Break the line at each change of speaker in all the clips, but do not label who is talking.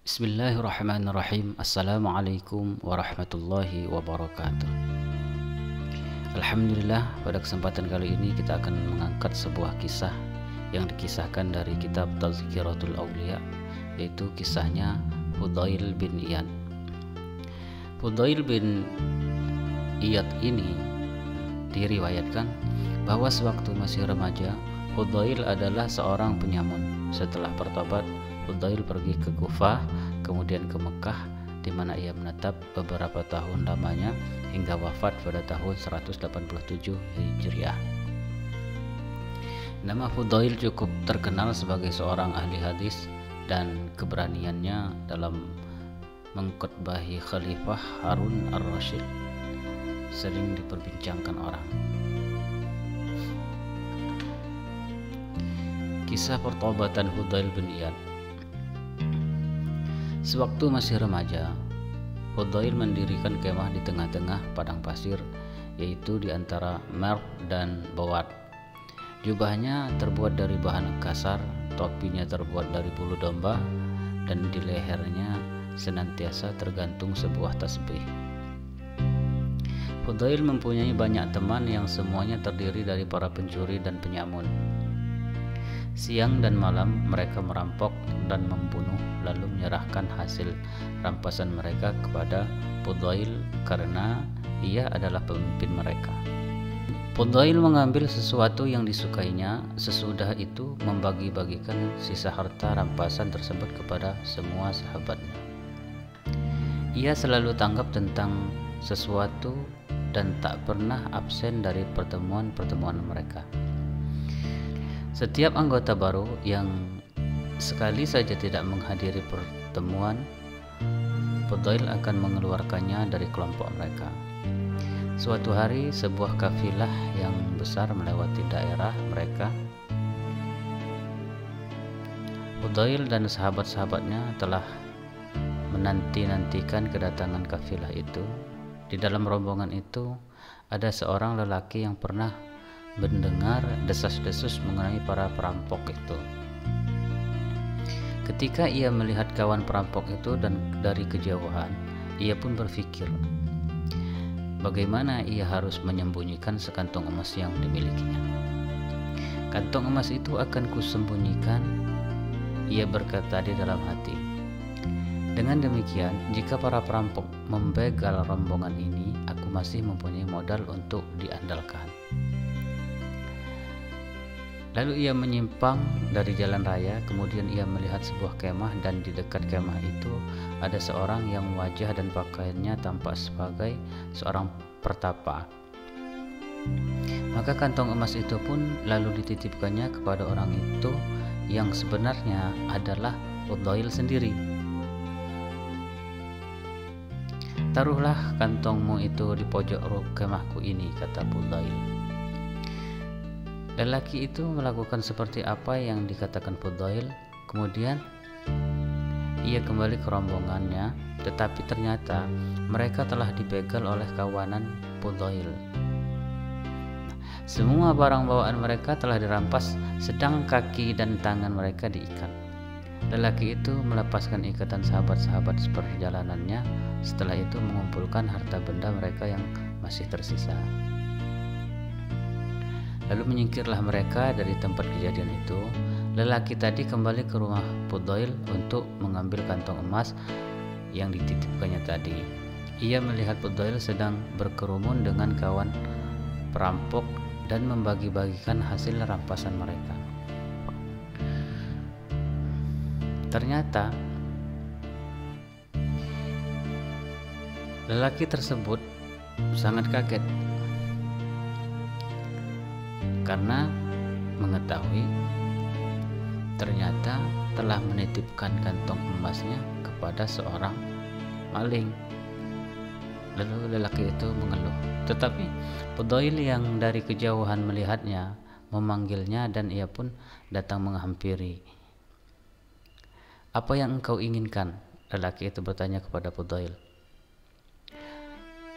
Bismillahirrahmanirrahim. Assalamualaikum warahmatullahi wabarakatuh. Alhamdulillah, pada kesempatan kali ini kita akan mengangkat sebuah kisah yang dikisahkan dari kitab Tazkiratul Auliya, yaitu kisahnya Fudail bin Iyad. Fudail bin Iyad ini diriwayatkan bahwa sewaktu masih remaja, Fudail adalah seorang penyamun. Setelah bertobat, Fudail pergi ke Kufah, kemudian ke Mekah, di mana ia menetap beberapa tahun lamanya hingga wafat pada tahun 187 Hijriah. Nama Fudail cukup terkenal sebagai seorang ahli hadis dan keberaniannya dalam mengkhotbahi Khalifah Harun ar-Rasyid sering diperbincangkan orang. Kisah pertobatan Fudail bin Iyad. Sewaktu masih remaja, Fudail mendirikan kemah di tengah-tengah padang pasir, yaitu di antara Merv dan Bawat. Jubahnya terbuat dari bahan kasar, topinya terbuat dari bulu domba, dan di lehernya senantiasa tergantung sebuah tasbih. Fudail mempunyai banyak teman yang semuanya terdiri dari para pencuri dan penyamun. Siang dan malam mereka merampok dan membunuh, lalu menyerahkan hasil rampasan mereka kepada Fudail karena ia adalah pemimpin mereka. Fudail mengambil sesuatu yang disukainya, sesudah itu membagi-bagikan sisa harta rampasan tersebut kepada semua sahabatnya. Ia selalu tanggap tentang sesuatu dan tak pernah absen dari pertemuan-pertemuan mereka. Setiap anggota baru yang sekali saja tidak menghadiri pertemuan, Fudail akan mengeluarkannya dari kelompok mereka. Suatu hari, sebuah kafilah yang besar melewati daerah mereka. Fudail dan sahabat-sahabatnya telah menanti-nantikan kedatangan kafilah itu. Di dalam rombongan itu ada seorang lelaki yang pernah mendengar desas-desus mengenai para perampok itu. Ketika ia melihat kawan perampok itu dan dari kejauhan, ia pun berpikir, bagaimana ia harus menyembunyikan sekantong emas yang dimilikinya. Kantong emas itu akan kusembunyikan, ia berkata di dalam hati. Dengan demikian, jika para perampok membegal rombongan ini, aku masih mempunyai modal untuk diandalkan. Lalu ia menyimpang dari jalan raya, kemudian ia melihat sebuah kemah dan di dekat kemah itu ada seorang yang wajah dan pakaiannya tampak sebagai seorang pertapa. Maka kantong emas itu pun lalu dititipkannya kepada orang itu yang sebenarnya adalah Fudail sendiri. Taruhlah kantongmu itu di pojok kemahku ini, kata Fudail. Lelaki itu melakukan seperti apa yang dikatakan Fudail. Kemudian ia kembali ke rombongannya, tetapi ternyata mereka telah dibegal oleh kawanan Fudail. Semua barang bawaan mereka telah dirampas, sedang kaki dan tangan mereka diikat. Lelaki itu melepaskan ikatan sahabat-sahabat seperjalanannya, setelah itu mengumpulkan harta benda mereka yang masih tersisa. Lalu menyingkirlah mereka dari tempat kejadian itu. Lelaki tadi kembali ke rumah Fudail untuk mengambil kantong emas yang dititipkannya tadi. Ia melihat Fudail sedang berkerumun dengan kawan perampok dan membagi-bagikan hasil rampasan mereka. Ternyata lelaki tersebut sangat kaget karena mengetahui ternyata telah menitipkan kantong emasnya kepada seorang maling. Lalu lelaki itu mengeluh, tetapi Fudail yang dari kejauhan melihatnya memanggilnya dan ia pun datang menghampiri. "Apa yang engkau inginkan?" lelaki itu bertanya kepada Fudail.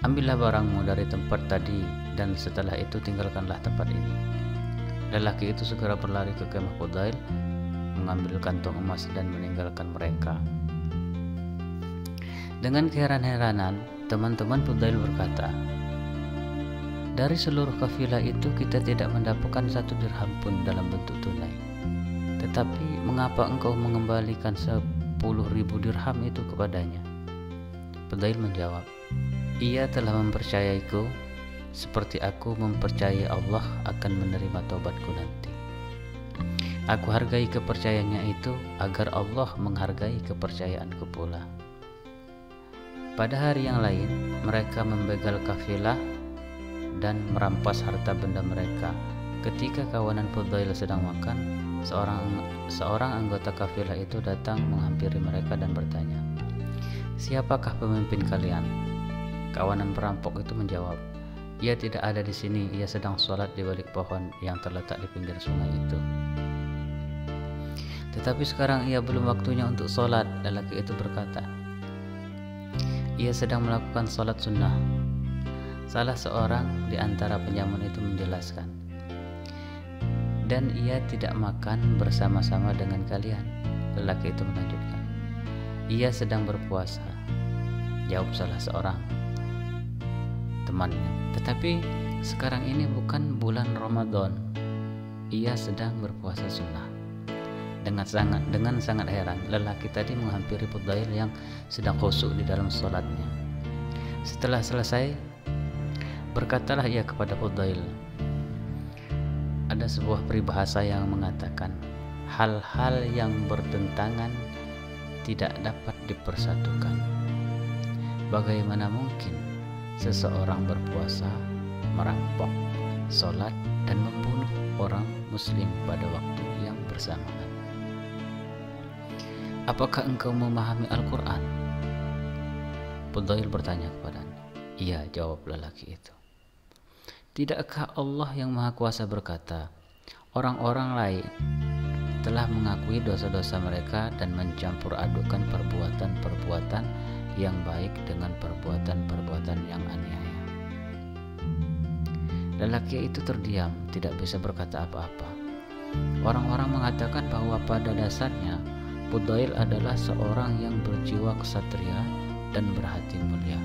"Ambillah barangmu dari tempat tadi dan setelah itu tinggalkanlah tempat ini." Lelaki itu segera berlari ke kemah Fudail, mengambil kantong emas dan meninggalkan mereka. Dengan keheran-heranan, teman-teman Fudail berkata, "Dari seluruh kafilah itu kita tidak mendapatkan 1 dirham pun dalam bentuk tunai. Tetapi mengapa engkau mengembalikan 10.000 dirham itu kepadanya?" Fudail menjawab, "Ia telah mempercayaiku seperti aku mempercayai Allah akan menerima taubatku nanti. Aku hargai kepercayaannya itu agar Allah menghargai kepercayaanku pula." Pada hari yang lain, mereka membegal kafilah dan merampas harta benda mereka. Ketika kawanan Fudail sedang makan, seorang anggota kafilah itu datang menghampiri mereka dan bertanya, "Siapakah pemimpin kalian?" Kawanan perampok itu menjawab, "Ia tidak ada di sini, ia sedang sholat di balik pohon yang terletak di pinggir sungai itu." "Tetapi sekarang ia belum waktunya untuk sholat," lelaki itu berkata. "Ia sedang melakukan sholat sunnah." Salah seorang di antara penjamun itu menjelaskan, "Dan ia tidak makan bersama-sama dengan kalian." Lelaki itu melanjutkan, "Ia sedang berpuasa," jawab salah seorang temannya. "Tetapi sekarang ini bukan bulan Ramadan, ia sedang berpuasa sunnah." Dengan sangat heran, lelaki tadi menghampiri Fudail yang sedang khusyuk di dalam sholatnya. Setelah selesai, berkatalah ia kepada Fudail, "Ada sebuah peribahasa yang mengatakan, hal-hal yang bertentangan tidak dapat dipersatukan. Bagaimana mungkin seseorang berpuasa, merampok, sholat, dan membunuh orang muslim pada waktu yang bersamaan? Apakah engkau memahami Al-Quran?" Fudail bertanya kepadanya. "Iya," jawab lelaki itu. "Tidakkah Allah yang Maha Kuasa berkata, orang-orang lain telah mengakui dosa-dosa mereka dan mencampur adukan perbuatan-perbuatan yang baik dengan perbuatan-perbuatan yang aniaya?" Lelaki itu terdiam, tidak bisa berkata apa-apa. Orang-orang mengatakan bahwa pada dasarnya Fudail adalah seorang yang berjiwa ksatria dan berhati mulia.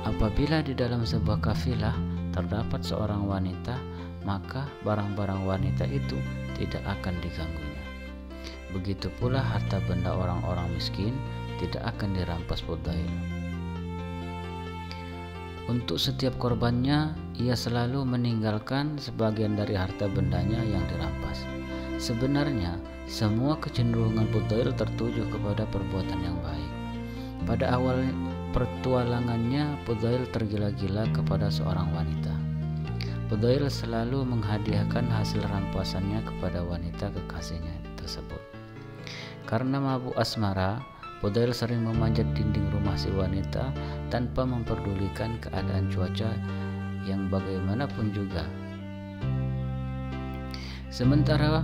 Apabila di dalam sebuah kafilah terdapat seorang wanita, maka barang-barang wanita itu tidak akan diganggunya. Begitu pula harta benda orang-orang miskin tidak akan dirampas Fudail. Untuk setiap korbannya, ia selalu meninggalkan sebagian dari harta bendanya yang dirampas. Sebenarnya, semua kecenderungan Fudail tertuju kepada perbuatan yang baik. Pada awal pertualangannya, Fudail tergila-gila kepada seorang wanita. Fudail selalu menghadiahkan hasil rampasannya kepada wanita kekasihnya tersebut. Karena mabuk asmara, Fudail sering memanjat dinding rumah si wanita tanpa memperdulikan keadaan cuaca yang bagaimanapun juga. Sementara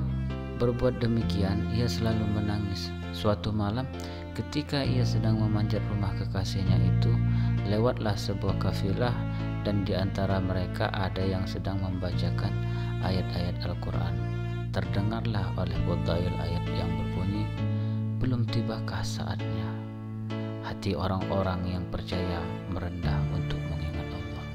berbuat demikian, ia selalu menangis. Suatu malam, ketika ia sedang memanjat rumah kekasihnya itu, lewatlah sebuah kafilah dan di antara mereka ada yang sedang membacakan ayat-ayat Al-Quran. Terdengarlah oleh Fudail ayat yang berbunyi, "Belum tibakah saatnya hati orang-orang yang percaya merendah untuk mengingat Allah?"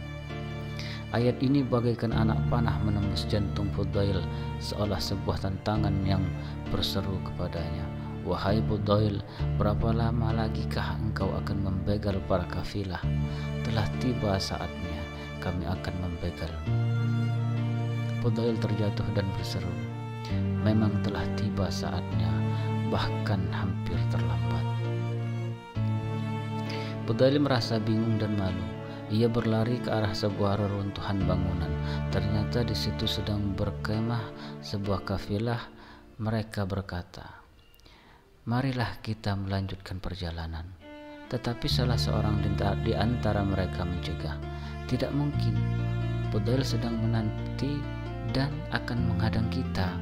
Ayat ini bagaikan anak panah menembus jantung Fudail, seolah sebuah tantangan yang berseru kepadanya, "Wahai Fudail, berapa lama lagikah engkau akan membegal para kafilah? Telah tiba saatnya kami akan membegalmu." Fudail terjatuh dan berseru, "Memang telah tiba saatnya, bahkan hampir terlambat." Fudail merasa bingung dan malu. Ia berlari ke arah sebuah reruntuhan bangunan. Ternyata di situ sedang berkemah sebuah kafilah. Mereka berkata, "Marilah kita melanjutkan perjalanan." Tetapi salah seorang di antara mereka mencegah. "Tidak mungkin. Fudail sedang menanti dan akan menghadang kita.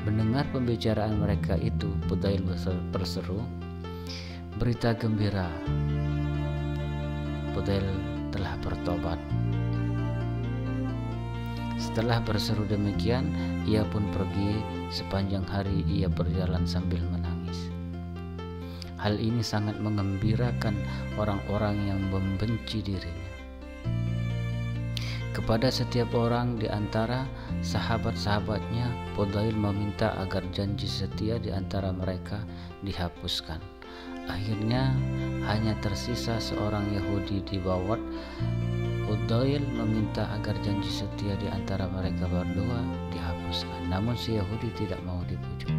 Mendengar pembicaraan mereka itu, Fudail berseru, "Berita gembira, Fudail telah bertobat." Setelah berseru demikian, ia pun pergi. Sepanjang hari ia berjalan sambil menangis. Hal ini sangat mengembirakan orang-orang yang membenci dirinya. Kepada setiap orang di antara sahabat-sahabatnya, Fudail meminta agar janji setia di antara mereka dihapuskan. Akhirnya hanya tersisa seorang Yahudi di Bawat. Fudail meminta agar janji setia di antara mereka berdua dihapuskan, namun si Yahudi tidak mau dibujuk.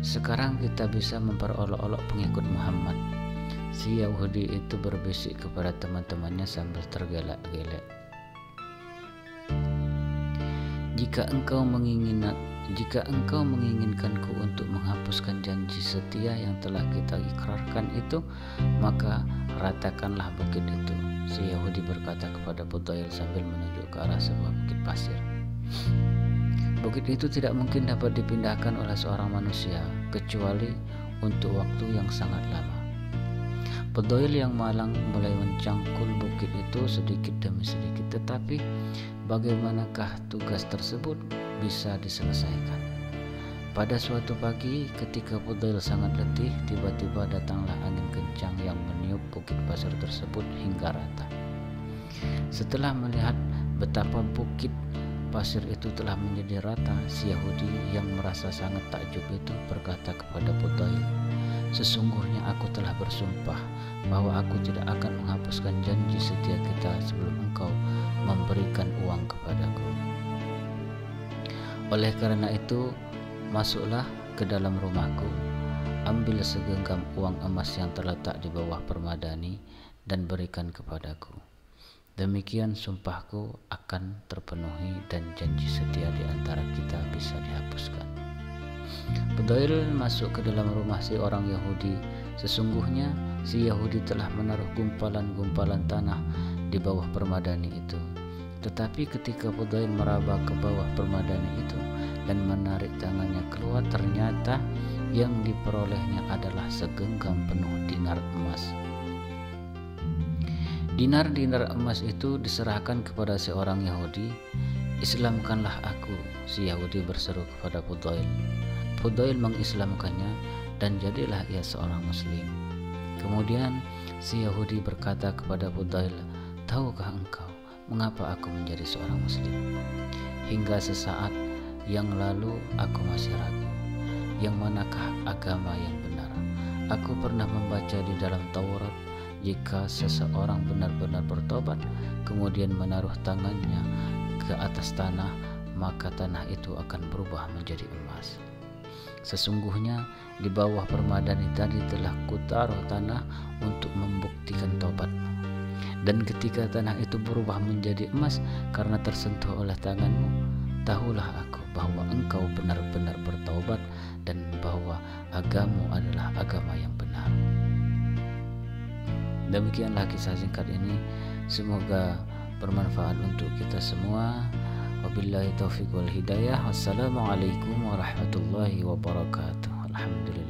Sekarang kita bisa memperolok-olok pengikut Muhammad. Si Yahudi itu berbisik kepada teman-temannya sambil tergelak-gelek. Jika engkau menginginkanku untuk menghapuskan janji setia yang telah kita ikrarkan itu, maka ratakanlah bukit itu. Si Yahudi berkata kepada Fudail sambil menunjuk ke arah sebuah bukit pasir. Bukit itu tidak mungkin dapat dipindahkan oleh seorang manusia kecuali untuk waktu yang sangat lama. Fudail yang malang mulai mencangkul bukit itu sedikit demi sedikit, tetapi bagaimanakah tugas tersebut bisa diselesaikan? Pada suatu pagi ketika Fudail sangat letih, tiba-tiba datanglah angin kencang yang meniup bukit pasir tersebut hingga rata. Setelah melihat betapa bukit pasir itu telah menjadi rata, si Yahudi yang merasa sangat takjub itu berkata kepada Fudail, "Sesungguhnya aku telah bersumpah bahwa aku tidak akan menghapuskan janji setia kita sebelum engkau memberikan uang kepadaku. Oleh karena itu, masuklah ke dalam rumahku, ambil segenggam uang emas yang terletak di bawah permadani dan berikan kepadaku. Demikian sumpahku akan terpenuhi dan janji setia di antara kita bisa dihapuskan." Fudail masuk ke dalam rumah si orang Yahudi. Sesungguhnya si Yahudi telah menaruh gumpalan-gumpalan tanah di bawah permadani itu. Tetapi ketika Fudail meraba ke bawah permadani itu dan menarik tangannya keluar, ternyata yang diperolehnya adalah segenggam penuh dinar emas. Dinar-dinar emas itu diserahkan kepada seorang Yahudi. "Islamkanlah aku," si Yahudi berseru kepada Fudail. Fudail mengislamkannya dan jadilah ia seorang muslim. Kemudian si Yahudi berkata kepada Fudail, "Tahukah engkau mengapa aku menjadi seorang muslim? Hingga sesaat yang lalu aku masih ragu, yang manakah agama yang benar. Aku pernah membaca di dalam Taurat, jika seseorang benar-benar bertobat kemudian menaruh tangannya ke atas tanah, maka tanah itu akan berubah menjadi emas. Sesungguhnya di bawah permadani tadi telah kutaruh tanah untuk membuktikan tobatmu. Dan ketika tanah itu berubah menjadi emas karena tersentuh oleh tanganmu, tahulah aku bahwa engkau benar-benar bertaubat dan bahwa agamamu adalah agama yang benar." Demikianlah kisah singkat ini. Semoga bermanfaat untuk kita semua. Wabillahi taufiq wal hidayah. Wassalamualaikum warahmatullahi wabarakatuh. Alhamdulillah.